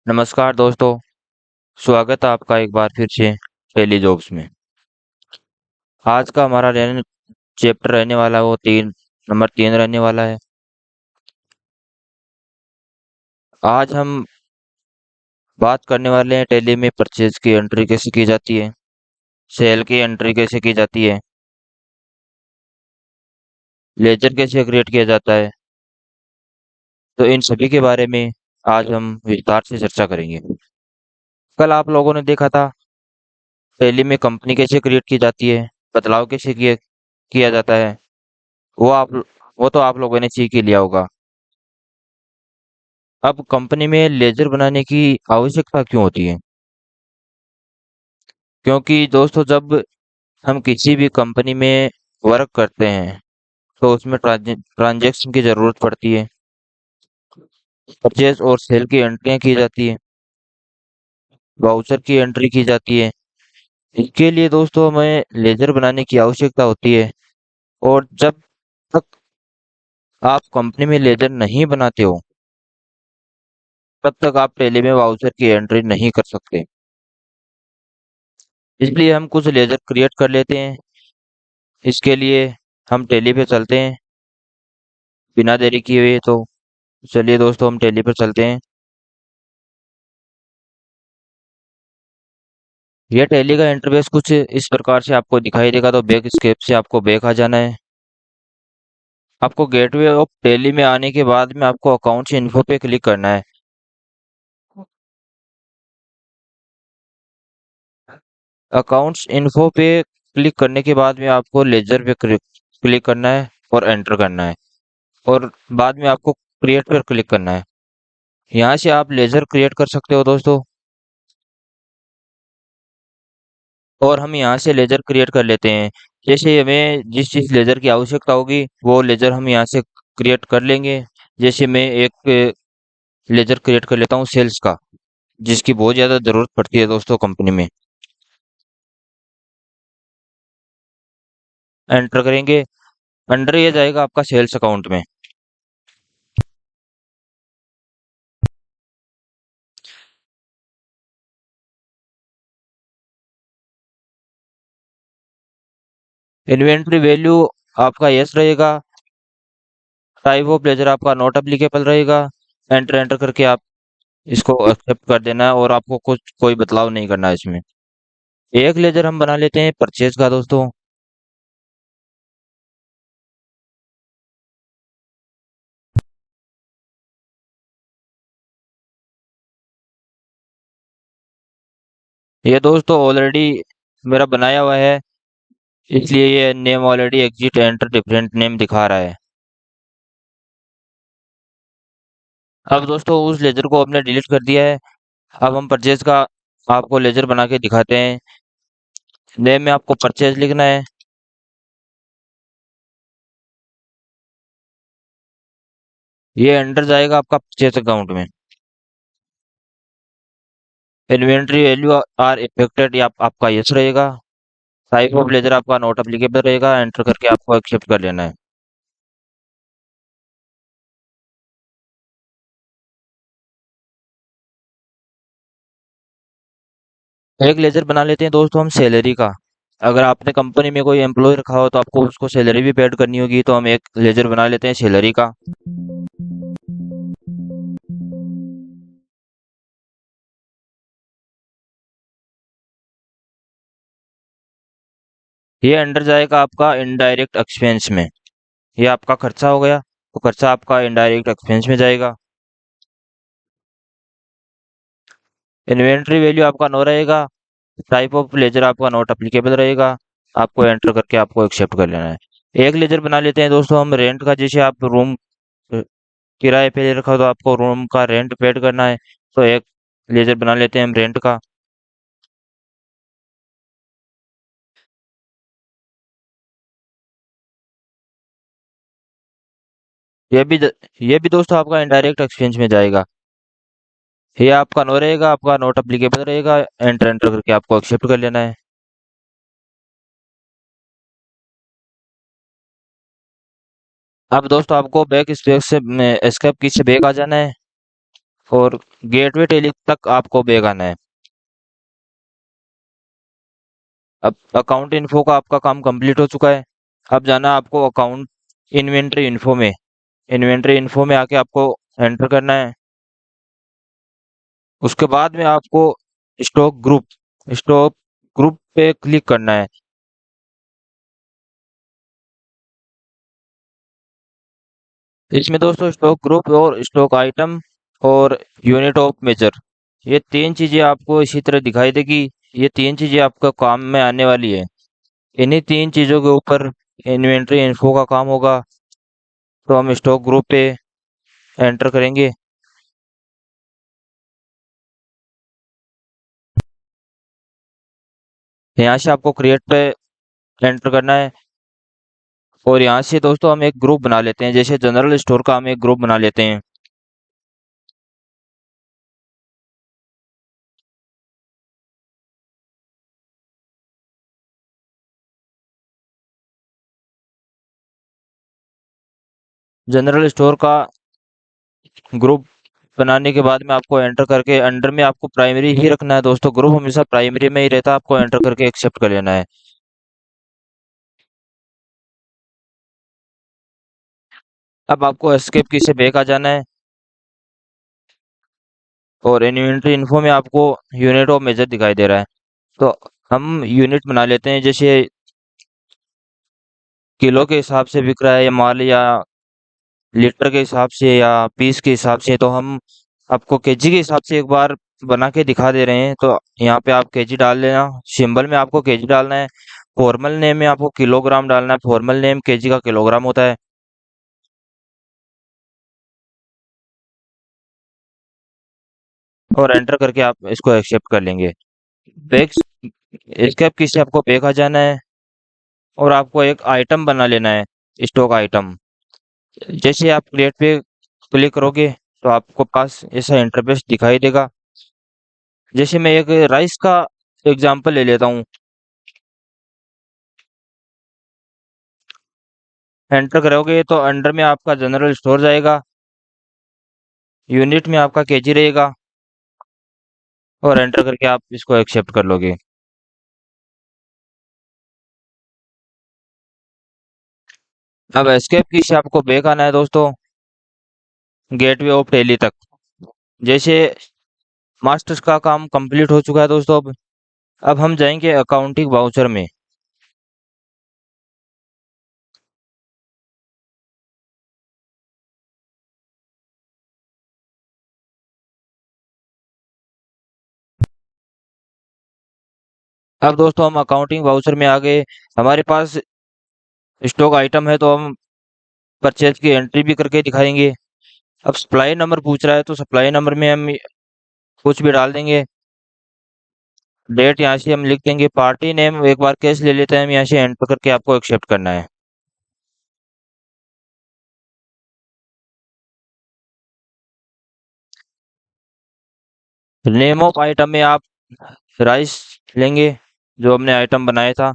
नमस्कार दोस्तों, स्वागत है आपका एक बार फिर से टेली जॉब्स में। आज का हमारा चैप्टर रहने वाला है वो नंबर 3 रहने वाला है। आज हम बात करने वाले हैं टेली में परचेज की एंट्री कैसे की जाती है, सेल की एंट्री कैसे की जाती है, लेजर कैसे क्रिएट किया जाता है। तो इन सभी के बारे में आज हम विस्तार से चर्चा करेंगे। कल आप लोगों ने देखा था टेली में कंपनी कैसे क्रिएट की जाती है, बदलाव कैसे किया जाता है। वो आप वो तो आप लोगों ने सीख ही लिया होगा। अब कंपनी में लेजर बनाने की आवश्यकता क्यों होती है? क्योंकि दोस्तों जब हम किसी भी कंपनी में वर्क करते हैं तो उसमें ट्रांजैक्शन की जरूरत पड़ती है। परचेज और सेल की एंट्रियां की जाती है, वाउचर की एंट्री की जाती है। इसके लिए दोस्तों हमें लेजर बनाने की आवश्यकता होती है। और जब तक आप कंपनी में लेजर नहीं बनाते हो तब तक आप टेली में वाउचर की एंट्री नहीं कर सकते। इसलिए हम कुछ लेजर क्रिएट कर लेते हैं। इसके लिए हम टेली पे चलते हैं बिना देरी किए हुए। तो चलिए दोस्तों हम टेली पर चलते हैं। यह टेली का इंटरफेस कुछ इस प्रकार से आपको दिखाई देगा। तो बैक स्केप से आपको बैक आ जाना है। आपको गेटवे ऑफ टेली में आने के बाद में आपको अकाउंट्स इन्फो पे क्लिक करना है। अकाउंट्स इन्फो पे क्लिक करने के बाद में आपको लेजर पे क्लिक करना है और एंटर करना है। और बाद में आपको क्रिएट पर क्लिक करना है। यहाँ से आप लेजर क्रिएट कर सकते हो दोस्तों। और हम यहाँ से लेजर क्रिएट कर लेते हैं। जैसे हमें जिस चीज लेजर की आवश्यकता होगी वो लेजर हम यहाँ से क्रिएट कर लेंगे। जैसे मैं एक लेजर क्रिएट कर लेता हूँ सेल्स का, जिसकी बहुत ज्यादा जरूरत पड़ती है दोस्तों कंपनी में। एंटर करेंगे, अंडर ये जाएगा आपका सेल्स अकाउंट में। इन्वेंट्री वैल्यू आपका यस रहेगा। टाइप ऑफ लेजर आपका नॉट एप्लीकेबल रहेगा। एंटर एंटर करके आप इसको एक्सेप्ट कर देना है और आपको कुछ कोई बदलाव नहीं करना है इसमें। एक लेजर हम बना लेते हैं परचेज का दोस्तों। ये दोस्तों ऑलरेडी मेरा बनाया हुआ है, इसलिए ये name already exit enter different name दिखा रहा है। अब दोस्तों उस लेजर को हमने डिलीट कर दिया है। अब हम परचेज का आपको लेजर बना के दिखाते हैं। नेम में आपको परचेज लिखना है। ये अंडर जाएगा आपका परचेज अकाउंट में। इन्वेंट्री वैल्यू आर इफेक्टेड ये आपका यस रहेगा। टाइप ऑफ लेजर आपका नॉट एप्लीकेबल रहेगा। एंटर करके आपको एक्सेप्ट कर लेना है। एक लेजर बना लेते हैं दोस्तों हम सैलरी का। अगर आपने कंपनी में कोई एम्प्लॉय रखा हो तो आपको उसको सैलरी भी पेड करनी होगी। तो हम एक लेजर बना लेते हैं सैलरी का। ये अंडर जाएगा आपका इनडायरेक्ट एक्सपेंस में। ये आपका खर्चा हो गया, तो खर्चा आपका इनडायरेक्ट एक्सपेंस में जाएगा। इन्वेंट्री वैल्यू आपका नो रहेगा। टाइप ऑफ लेजर आपका नॉट एप्लीकेबल रहेगा। आपको एंटर करके आपको एक्सेप्ट कर लेना है। एक लेजर बना लेते हैं दोस्तों हम रेंट का। जैसे आप रूम किराए पे ले रखा हो तो आपको रूम का रेंट पेड करना है। तो एक लेजर बना लेते हैं हम रेंट का। ये भी द- ये भी दोस्तों आपका इनडायरेक्ट एक्सपेंस में जाएगा। ये आपका नो रहेगा, आपका नॉट एप्लीकेबल रहेगा। एंटर एंटर करके आपको एक्सेप्ट कर लेना है। अब दोस्तों आपको बैक स्पेस से एस्केप की से बैक आ जाना है। और गेटवे टैली तक आपको बैक आना है। अब अकाउंट इन्फो का आपका काम कंप्लीट हो चुका है। अब जाना है आपको अकाउंट इन्वेंट्री इन्फो में। इन्वेंट्री इन्फो में आके आपको एंटर करना है। उसके बाद में आपको स्टॉक ग्रुप स्टॉक ग्रुप पे क्लिक करना है। इसमें दोस्तों स्टॉक ग्रुप और स्टॉक आइटम और यूनिट ऑफ मेजर, ये तीन चीजें आपको इसी तरह दिखाई देगी। ये तीन चीजें आपका काम में आने वाली है। इन्हीं तीन चीजों के ऊपर इन्वेंट्री इन्फो का काम होगा। तो हम स्टॉक ग्रुप पे एंटर करेंगे। यहाँ से आपको क्रिएट पे एंटर करना है। और यहाँ से दोस्तों हम एक ग्रुप बना लेते हैं, जैसे जनरल स्टोर का हम एक ग्रुप बना लेते हैं। जनरल स्टोर का ग्रुप बनाने के बाद में आपको एंटर करके अंडर में आपको प्राइमरी ही रखना है दोस्तों। ग्रुप हमेशा प्राइमरी में ही रहता है, आपको एंटर करके एक्सेप्ट कर लेना है। अब आपको एस्केप की से बैक आ जाना है। और इन्वेंट्री इन्फो में आपको यूनिट ऑफ मेजर दिखाई दे रहा है। तो हम यूनिट बना लेते हैं, जैसे किलो के हिसाब से बिक रहा है या माल, या लीटर के हिसाब से, या पीस के हिसाब से। तो हम आपको केजी के हिसाब से एक बार बना के दिखा दे रहे हैं। तो यहाँ पे आप केजी डाल लेना। सिंबल में आपको केजी डालना है। फॉर्मल नेम में आपको किलोग्राम डालना है। फॉर्मल नेम केजी का किलोग्राम होता है। और एंटर करके आप इसको एक्सेप्ट कर लेंगे। बैक एस्केप की से आपको बैक आ जाना है। और आपको एक आइटम बना लेना है, स्टॉक आइटम। जैसे आप प्लेट पे क्लिक करोगे तो आपको पास ऐसा इंटरफेस दिखाई देगा। जैसे मैं एक राइस का एग्जांपल ले लेता हूँ। एंटर करोगे तो अंडर में आपका जनरल स्टोर जाएगा। यूनिट में आपका केजी रहेगा। और एंटर करके आप इसको एक्सेप्ट कर लोगे। अब एस्केप की से आपको बैक आना है दोस्तों, गेटवे ऑफ टैली तक। जैसे मास्टर्स का काम कंप्लीट हो चुका है दोस्तों। अब हम जाएंगे अकाउंटिंग वाउचर में। अब दोस्तों हम अकाउंटिंग वाउचर में आ गए। हमारे पास स्टॉक आइटम है तो हम परचेज की एंट्री भी करके दिखाएंगे। अब सप्लाई नंबर पूछ रहा है तो सप्लाई नंबर में हम कुछ भी डाल देंगे। डेट यहाँ से हम लिख देंगे। पार्टी नेम एक बार कैश ले लेते हैं हम, यहाँ से एंटर करके आपको एक्सेप्ट करना है। नेम ऑफ आइटम में आप राइस लेंगे, जो हमने आइटम बनाया था।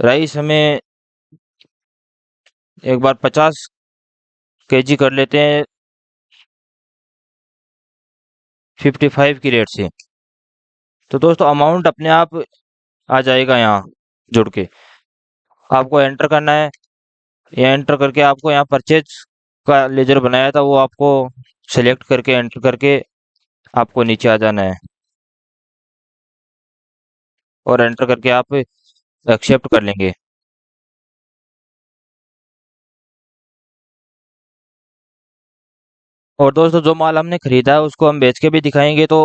राइस हमें एक बार 50 केजी कर लेते हैं 55 की रेट से। तो दोस्तों अमाउंट अपने आप आ जाएगा यहाँ जुड़ के। आपको एंटर करना है। ये एंटर करके आपको यहाँ परचेज का लेजर बनाया था वो आपको सिलेक्ट करके एंटर करके आपको नीचे आ जाना है। और एंटर करके आप एक्सेप्ट कर लेंगे। और दोस्तों जो माल हमने खरीदा है उसको हम बेच के भी दिखाएंगे। तो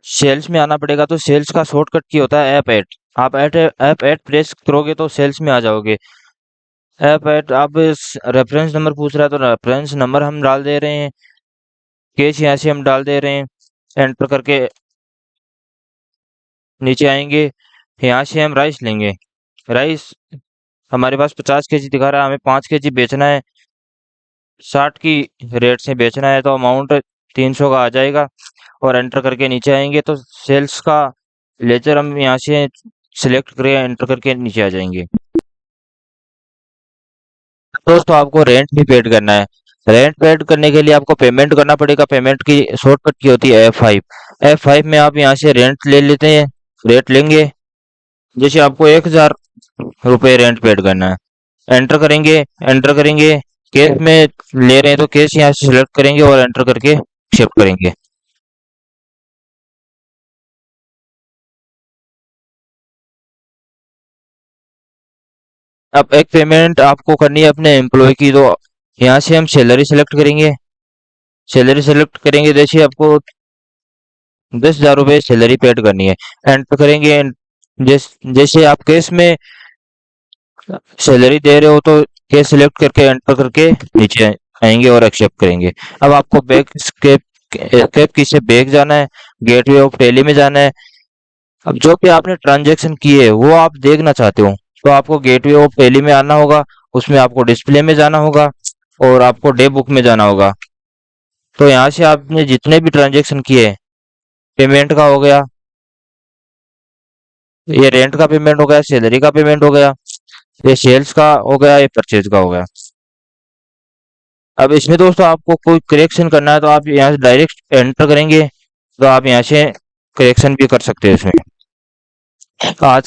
सेल्स में आना पड़ेगा। तो सेल्स का शॉर्टकट की होता है ऐप ऐड। आप ऐप ऐड प्रेस करोगे तो सेल्स में आ जाओगे। ऐप ऐड आप रेफरेंस नंबर पूछ रहा है तो रेफरेंस नंबर हम डाल दे रहे हैं। कैश यहाँ से हम डाल दे रहे हैं। एंटर करके नीचे आएंगे। यहाँ से हम राइस लेंगे। राइस हमारे पास 50 केजी दिखा रहा है, हमें 5 केजी बेचना है। 60 की रेट से बेचना है तो अमाउंट 300 का आ जाएगा। और एंटर करके नीचे आएंगे तो सेल्स का लेजर हम यहाँ से सिलेक्ट करें, एंटर करके नीचे आ जाएंगे। दोस्तों आपको रेंट भी पेड करना है। रेंट पेड करने के लिए आपको पेमेंट करना पड़ेगा। पेमेंट की शॉर्टकट की होती है F5। F5 में आप यहाँ से रेंट ले लेते हैं, रेंट लेंगे। जैसे आपको 1000 रुपये रेंट पेड करना है, एंटर करेंगे। एंटर करेंगे, केस में ले रहे हैं तो केस यहाँ से सिलेक्ट करेंगे और एंटर करके शिफ्ट करेंगे। अब एक पेमेंट आपको करनी है अपने एम्प्लॉय की, तो यहाँ से हम सैलरी सेलेक्ट करेंगे। सैलरी सेलेक्ट करेंगे, जैसे आपको 10,000 रुपये सैलरी पेड करनी है, एंटर करेंगे। जैसे आप केस में सैलरी दे रहे हो तो केस सिलेक्ट करके एंटर करके नीचे आएंगे और एक्सेप्ट करेंगे। अब आपको बैक स्केप escape की से बैक जाना है, गेटवे ऑफ टैली में जाना है। अब जो भी आपने ट्रांजैक्शन किए है वो आप देखना चाहते हो, तो आपको गेटवे ऑफ टैली में आना होगा। उसमें आपको डिस्प्ले में जाना होगा और आपको डे बुक में जाना होगा। तो यहाँ से आपने जितने भी ट्रांजैक्शन किए, पेमेंट का हो गया, ये रेंट का पेमेंट हो गया, सैलरी का पेमेंट हो गया, ये सेल्स का हो गया, ये परचेज का हो गया। अब इसमें दोस्तों आपको कोई करेक्शन करना है तो आप यहाँ से डायरेक्ट एंटर करेंगे, तो आप यहाँ से करेक्शन भी कर सकते हैं इसमें। आज